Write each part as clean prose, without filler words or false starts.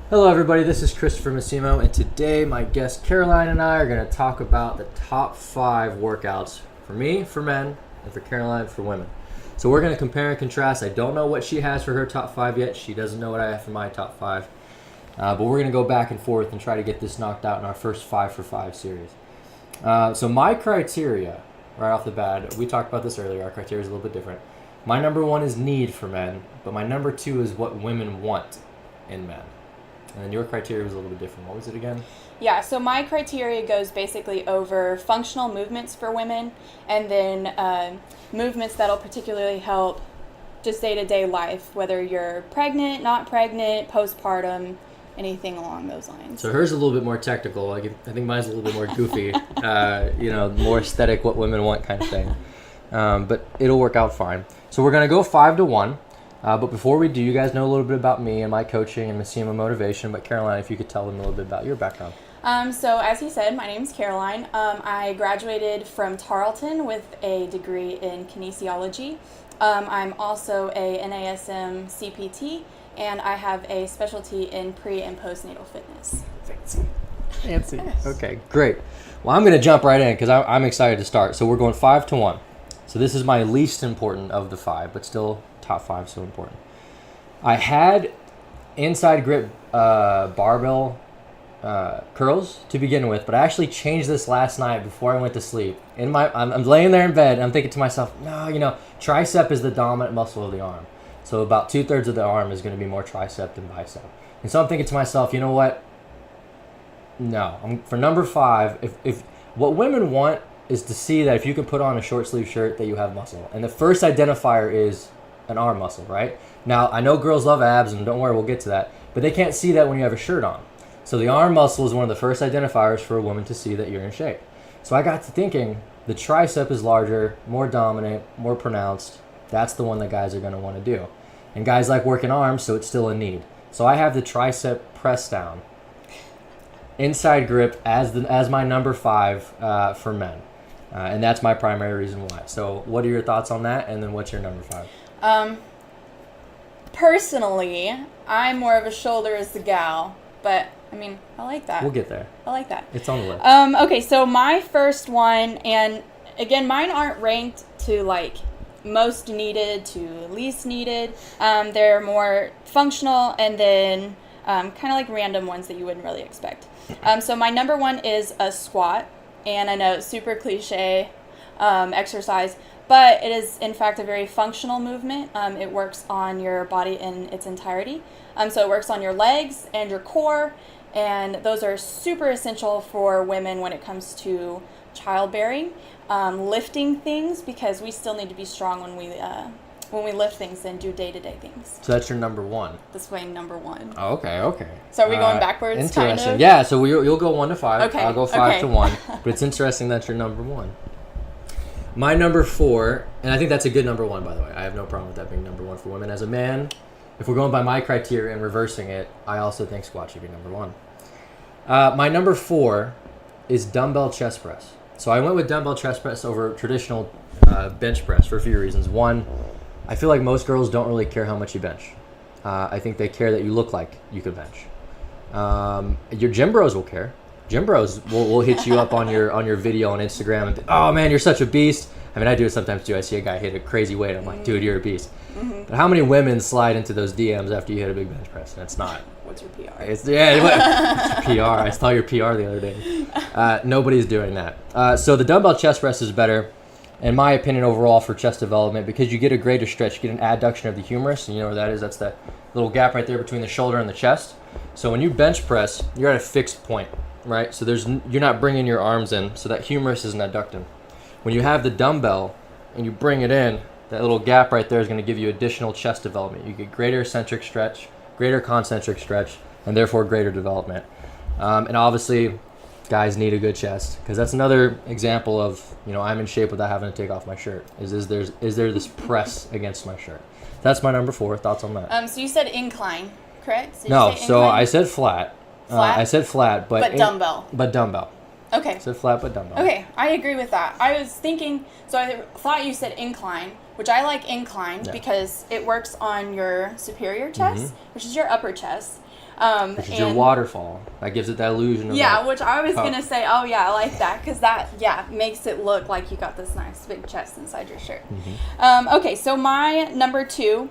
Hello everybody, this is Christopher Massimo, and today my guest Caroline and I are going to talk about the top 5 workouts for me, for men, and for Caroline, for women. So we're going to compare and contrast. I don't know what she has for her top 5 yet. She doesn't know what I have for my top 5. But we're going to go back and forth and try to get this knocked out in our first 5 for 5 series. So my criteria, right off the bat, we talked about this earlier, our criteria is a little bit different. My number 1 is need for men, but my number 2 is what women want in men. And then your criteria was a little bit different. What was it again? Yeah, so my criteria goes basically over functional movements for women and then movements that'll particularly help just day-to-day life, whether you're pregnant, not pregnant, postpartum, anything along those lines. So hers is a little bit more technical. I think mine's a little bit more goofy, more aesthetic, what women want kind of thing. But it'll work out fine. So we're going to go 5 to 1. But before we do, you guys know a little bit about me and my coaching and Massimo Motivation. But Caroline, if you could tell them a little bit about your background. So as he said, my name's Caroline. I graduated from Tarleton with a degree in kinesiology. I'm also a NASM CPT, and I have a specialty in pre- and postnatal fitness. Fancy. Yes. Okay, great. Well, I'm going to jump right in because I'm excited to start. So we're going 5 to 1. So this is my least important of the 5, but still top 5 so important. I had inside grip barbell curls to begin with, but I actually changed this last night before I went to sleep. I'm laying there in bed and I'm thinking to myself, no, tricep is the dominant muscle of the arm. So about 2/3 of the arm is going to be more tricep than bicep. And so I'm thinking to myself, you know what? No, for number 5, if what women want is to see that if you can put on a short sleeve shirt that you have muscle. And the first identifier is an arm muscle, right? Now, I know girls love abs, and don't worry, we'll get to that, but they can't see that when you have a shirt on. So the arm muscle is one of the first identifiers for a woman to see that you're in shape. So I got to thinking, the tricep is larger, more dominant, more pronounced. That's the one that guys are going to want to do. And guys like working arms, so it's still a need. So I have the tricep press down, inside grip as my number 5 for men. And that's my primary reason why. So what are your thoughts on that? And then what's your number 5? Personally, I'm more of a shoulder as the gal, but I like that. We'll get there. I like that. It's on the list. Okay, so my first one, and again, mine aren't ranked to like most needed to least needed. They're more functional and then kind of like random ones that you wouldn't really expect. So my number 1 is a squat, and I know it's super cliche exercise, but it is in fact a very functional movement. It works on your body in its entirety. So it works on your legs and your core, and those are super essential for women when it comes to childbearing, lifting things, because we still need to be strong when we lift things and do day-to-day things. So that's your number 1. That's my number 1. Oh, okay. So are we going backwards? Interesting. Kind of? Yeah, so you'll go 1 to 5. Okay. I'll go 5 to 1. But it's interesting that's your number 1. My number 4, and I think that's a good number 1, by the way. I have no problem with that being number 1 for women. As a man, if we're going by my criteria and reversing it, I also think squat should be number 1. My number 4 is dumbbell chest press. So I went with dumbbell chest press over traditional bench press for a few reasons. 1, I feel like most girls don't really care how much you bench. I think they care that you look like you could bench. Your gym bros will care. Gym bros will hit you up on your video on Instagram and oh man, you're such a beast. I do it sometimes too. I see a guy hit a crazy weight. I'm like, dude, you're a beast. Mm-hmm. But how many women slide into those DMs after you hit a big bench press? And it's not. What's your PR? What's your PR? I saw your PR the other day. Nobody's doing that. So the dumbbell chest press is better, in my opinion, overall for chest development, because you get a greater stretch. You get an adduction of the humerus, and you know where that is? That's that little gap right there between the shoulder and the chest. So when you bench press, you're at a fixed point, right? So you're not bringing your arms in, so that humerus isn't adducting. When you have the dumbbell and you bring it in, that little gap right there is going to give you additional chest development. You get greater eccentric stretch, greater concentric stretch, and therefore greater development. And obviously, guys need a good chest, because that's another example of, I'm in shape without having to take off my shirt. Is there this press against my shirt? That's my number 4. Thoughts on that? So you said incline, correct? No, so I said flat. Flat? I said flat, but dumbbell. But dumbbell. Okay. So flat but dumbbell. Okay, I agree with that. I was thinking, so I thought you said incline, which I like incline because it works on your superior chest, which is your upper chest. Which is your waterfall. That gives it that illusion of which I was going to say, oh yeah, I like that, because that, makes it look like you got this nice big chest inside your shirt. Okay, so my number 2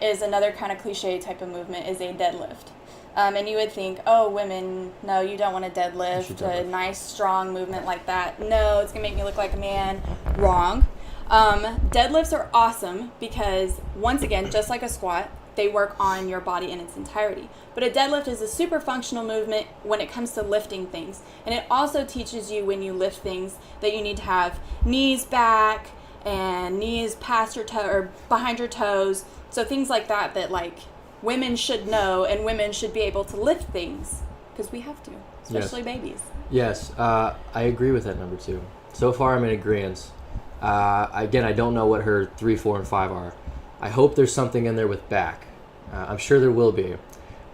is another kind of cliche type of movement, is a deadlift. And you would think, oh, women, no, you don't want to deadlift, a nice, strong movement like that. No, it's going to make me look like a man. Wrong. Deadlifts are awesome because, once again, just like a squat, they work on your body in its entirety. But a deadlift is a super functional movement when it comes to lifting things. And it also teaches you, when you lift things, that you need to have knees back and knees past your toe or behind your toes. So things like that, like, women should know, and women should be able to lift things, because we have to, especially babies. Yes, I agree with that number 2. So far, I'm in agreement. Again, I don't know what her 3, 4, and 5 are. I hope there's something in there with back. I'm sure there will be,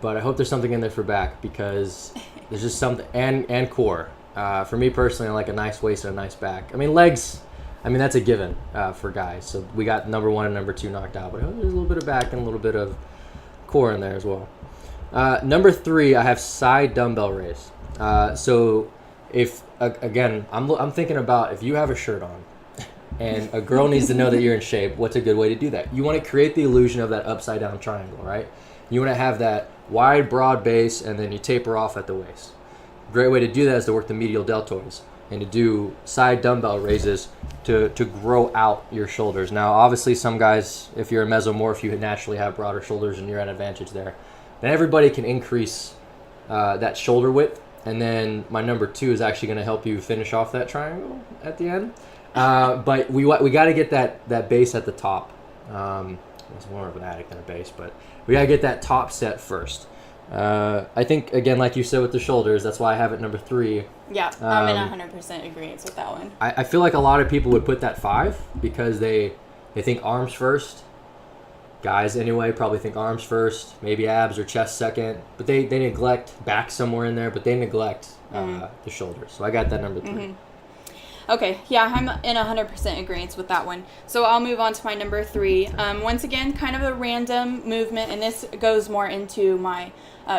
but I hope there's something in there for back, because there's just something, and core. For me personally, I like a nice waist and a nice back. I mean, legs, that's a given for guys. So we got number 1 and number 2 knocked out, but there's a little bit of back and a little bit of core in there as well. Number 3, I have side dumbbell raise. So if again, I'm thinking about, if you have a shirt on and a girl needs to know that you're in shape, what's a good way to do that? You want to create the illusion of that upside down triangle, right? You want to have that wide, broad base, and then you taper off at the waist. Great way to do that is to work the medial deltoids and to do side dumbbell raises to grow out your shoulders. Now, obviously, some guys, if you're a mesomorph, you naturally have broader shoulders and you're at an advantage there. Then everybody can increase that shoulder width. And then my number 2 is actually going to help you finish off that triangle at the end. But we got to get that base at the top. It's more of an addict than a base, but we got to get that top set first. I think, again, like you said with the shoulders, that's why I have it number 3. Yeah, I'm in 100% agreement with that one. I feel like a lot of people would put that 5 because they think arms first. Guys, anyway, probably think arms first, maybe abs or chest second. But they neglect back somewhere in there, but they neglect the shoulders. So I got that number 3. Okay, yeah, I'm in 100% agreement with that one. So I'll move on to my number 3. Once again, kind of a random movement, and this goes more into my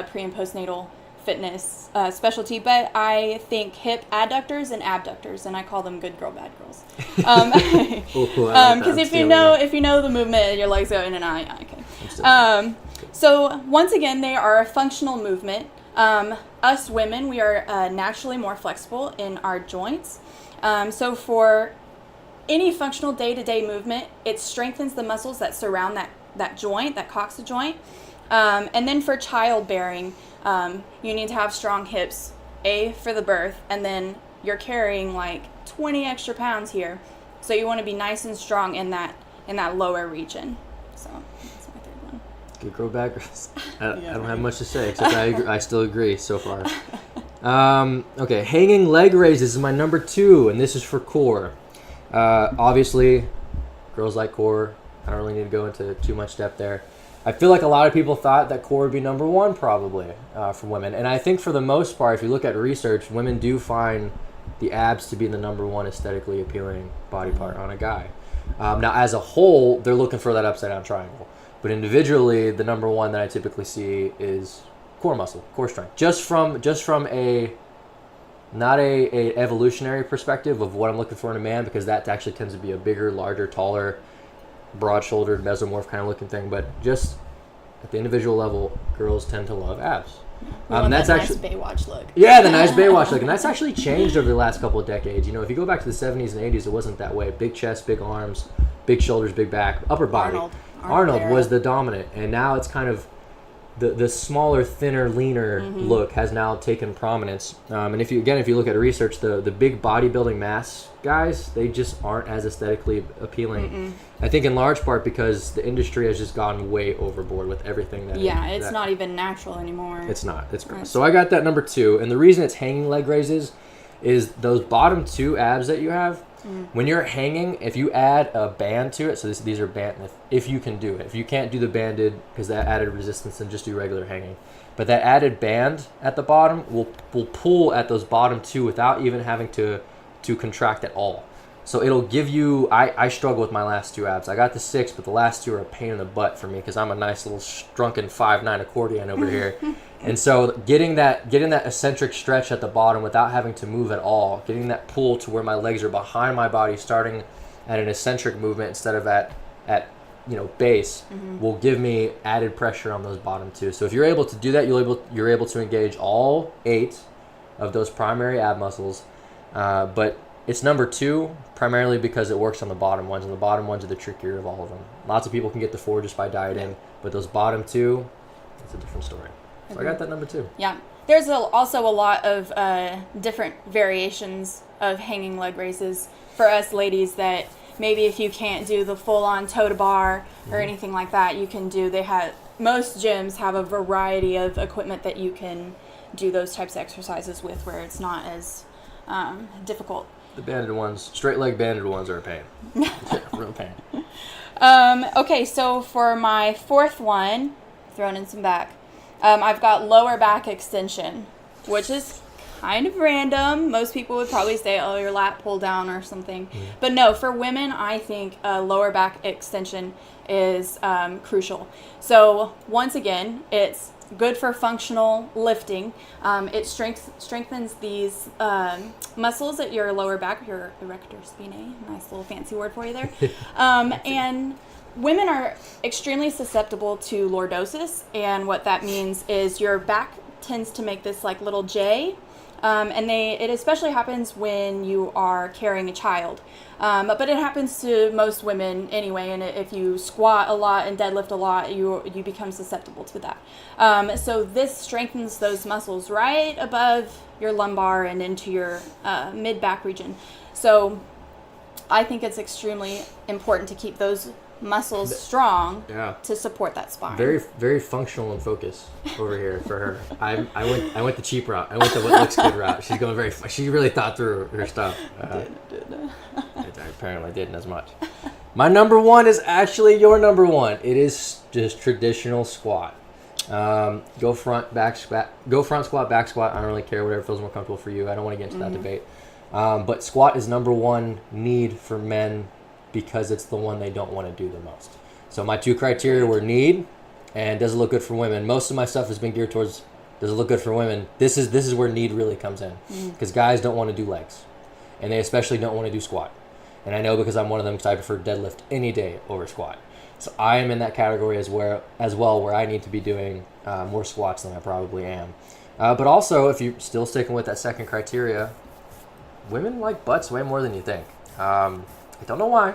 pre- and postnatal fitness specialty, but I think hip adductors and abductors, and I call them good girl, bad girls. Because if you know the movement, your legs go in and out. Okay. So once again, they are a functional movement. Us women, we are naturally more flexible in our joints. So for any functional day-to-day movement, it strengthens the muscles that surround that joint, that coxa joint. And then for childbearing, you need to have strong hips, for the birth, and then you're carrying like 20 extra pounds here. So you want to be nice and strong in that lower region. So that's my 3rd one. Good girl, bad girls. I don't have much to say, except I still agree so far. Okay, hanging leg raises is my number 2, and this is for core. Obviously, girls like core. I don't really need to go into too much depth there. I feel like a lot of people thought that core would be number 1 probably for women. And I think for the most part, if you look at research, women do find the abs to be the number 1 aesthetically appealing body part on a guy. Now, as a whole, they're looking for that upside down triangle. But individually, the number 1 that I typically see is core muscle, core strength. Just from a not a evolutionary perspective of what I'm looking for in a man, because that actually tends to be a bigger, larger, taller, broad-shouldered, mesomorph kind of looking thing, but just at the individual level, girls tend to love abs. That's actually nice Baywatch look. Yeah, the nice Baywatch look, and that's actually changed over the last couple of decades. You know, if you go back to the 70s and 80s, it wasn't that way. Big chest, big arms, big shoulders, big back, upper body. Arnold was the dominant, and now it's kind of the smaller, thinner, leaner look has now taken prominence. And if you look at research, the big bodybuilding mass guys, they just aren't as aesthetically appealing. I think in large part because the industry has just gone way overboard with everything that. Yeah, it's not even natural anymore. It's not. It's gross. So I got that number 2, and the reason it's hanging leg raises is those bottom 2 abs that you have. When you're hanging, if you add a band to it, so these are band, if you can do it. If you can't do the banded because that added resistance, then just do regular hanging. But that added band at the bottom will pull at those bottom 2 without even having to contract at all. So it'll give you, I struggle with my last 2 abs. I got the 6, but the last 2 are a pain in the butt for me because I'm a nice little shrunken 5'9" accordion over here. And so getting that eccentric stretch at the bottom without having to move at all, getting that pull to where my legs are behind my body, starting at an eccentric movement instead of at base, will give me added pressure on those bottom 2. So if you're able to do that, you're able to engage all 8 of those primary ab muscles, but it's number 2 primarily because it works on the bottom ones, and the bottom ones are the trickier of all of them. Lots of people can get the 4 just by dieting, but those bottom 2, it's a different story. So I got that number 2. Yeah. There's also a lot of different variations of hanging leg raises for us ladies that maybe if you can't do the full-on toe to bar or anything like that, you can do. Most gyms have a variety of equipment that you can do those types of exercises with, where it's not as difficult. The banded ones, straight leg banded ones are a pain. Real pain. Okay, so for my 4th one, throwing in some back, I've got lower back extension, which is kind of random. Most people would probably say, oh, your lat pull down or something. But no, for women, I think lower back extension is crucial. So once again, it's good for functional lifting. It strengthens these muscles at your lower back, your erector spinae, nice little fancy word for you there. And women are extremely susceptible to lordosis, and what that means is your back tends to make this like little J, and it especially happens when you are carrying a child. But it happens to most women anyway, and if you squat a lot and deadlift a lot, you become susceptible to that. So this strengthens those muscles right above your lumbar and into your mid-back region. So I think it's extremely important to keep those muscles strong to support that spine. Very, very functional and focused over here for her. I went the cheap route. I went the what looks good route. She's going she really thought through her stuff. I apparently didn't as much. My number 1 is actually your number 1. It is just traditional squat. Go front squat, back squat. I don't really care, whatever feels more comfortable for you. I don't want to get into that debate. But squat is number 1 need for men because it's the one they don't want to do the most. So my 2 criteria were need and does it look good for women. Most of my stuff has been geared towards does it look good for women. This is where need really comes in, because guys don't want to do legs, and they especially don't want to do squat. And I know because I'm one of them, because I prefer deadlift any day over squat. So I am in that category as well, where I need to be doing more squats than I probably am. But also, if you're still sticking with that second criteria, women like butts way more than you think. I don't know why.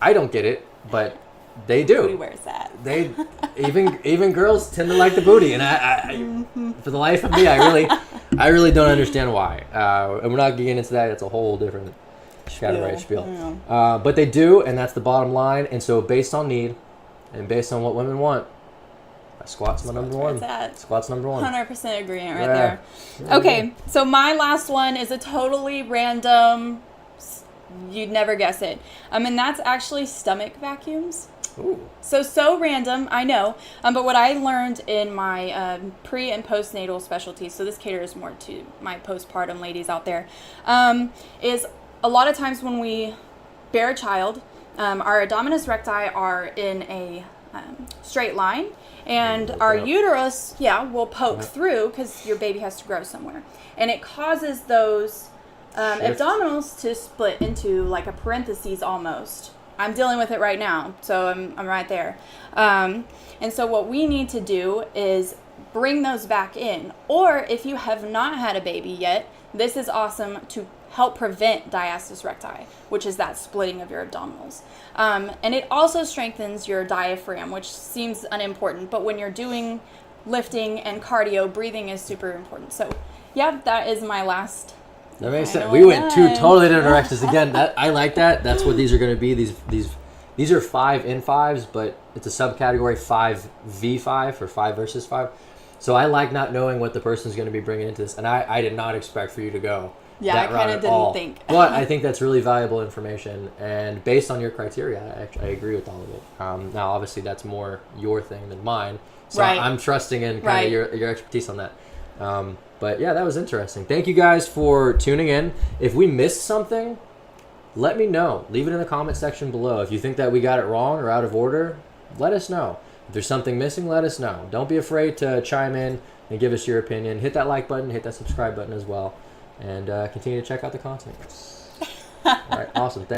I don't get it, but they do. Booty wears that. They even girls tend to like the booty, and I for the life of me, I really don't understand why. And we're not getting into that. It's a whole different shadow right spiel. Yeah. But they do, and that's the bottom line. And so, based on need, and based on what women want, squat's my number 1. Squat's number 1. 100% agreement right there. Okay, so my last one is a totally random. You'd never guess it. And that's actually stomach vacuums. Ooh. So random, I know. But what I learned in my pre and postnatal specialties, so this caters more to my postpartum ladies out there, is a lot of times when we bear a child, our abdominis recti are in a straight line, and our uterus, will poke through because your baby has to grow somewhere. And it causes those abdominals to split into like a parentheses almost. I'm dealing with it right now, so I'm right there. And so what we need to do is bring those back in. Or if you have not had a baby yet, this is awesome to help prevent diastasis recti, which is that splitting of your abdominals. And it also strengthens your diaphragm, which seems unimportant, but when you're doing lifting and cardio, breathing is super important. So that is my last. That makes sense. We went 2 totally different directions. Again, I like that. That's what these are going to be. These are 5 in 5s, but it's a subcategory 5v5 or 5 versus 5. So I like not knowing what the person's going to be bringing into this. And I did not expect for you to go Yeah, that I route kinda at didn't all. think. But I think that's really valuable information, and based on your criteria, I agree with all of it. Now, obviously, that's more your thing than mine, so Right. I'm trusting in kind Right. of your expertise on that. But yeah, that was interesting. Thank you guys for tuning in. If we missed something, let me know. Leave it in the comment section below. If you think that we got it wrong or out of order, let us know. If there's something missing, let us know. Don't be afraid to chime in and give us your opinion. Hit that like button, hit that subscribe button as well, and continue to check out the content. All right, awesome. Thanks.